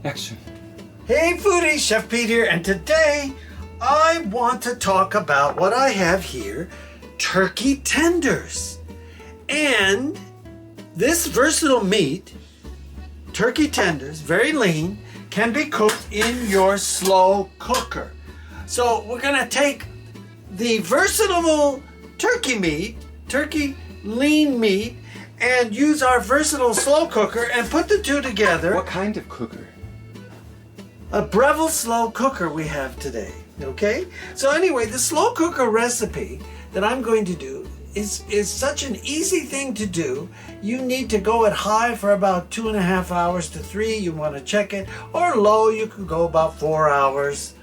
Action. Hey foodies, Chef Pete here, and today I want to talk about what I have here, turkey tenders. And this versatile meat, turkey tenders, very lean, can be cooked in your slow cooker. So we're gonna take the versatile turkey meat, turkey lean meat, and use our versatile slow cooker and put the two together. What kind of cooker? A Breville slow cooker we have today, okay? So anyway, the slow cooker recipe that I'm going to do is such an easy thing to do. You need to go at high for about 2.5 hours to 3. You want to check it. Or low, you can go about 4 hours,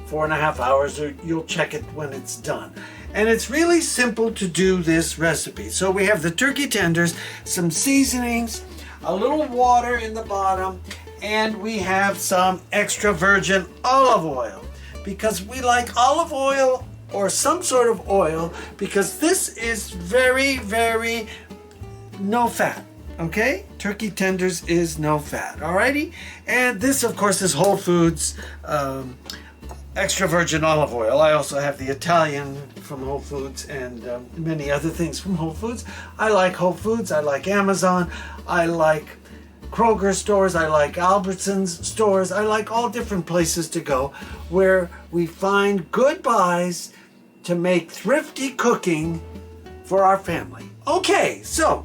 4.5 hours, or you'll check it when it's done. And it's really simple to do this recipe. So we have the turkey tenders, some seasonings, a little water in the bottom, and we have some extra virgin olive oil, because we like olive oil or some sort of oil, because this is very, very no fat, okay? Turkey tenders is no fat, alrighty? And this, of course, is Whole Foods extra virgin olive oil. I also have the Italian from Whole Foods and many other things from Whole Foods. I like Whole Foods, I like Amazon, I like Kroger stores, I like Albertsons stores, I like all different places to go where we find good buys to make thrifty cooking for our family. Okay, so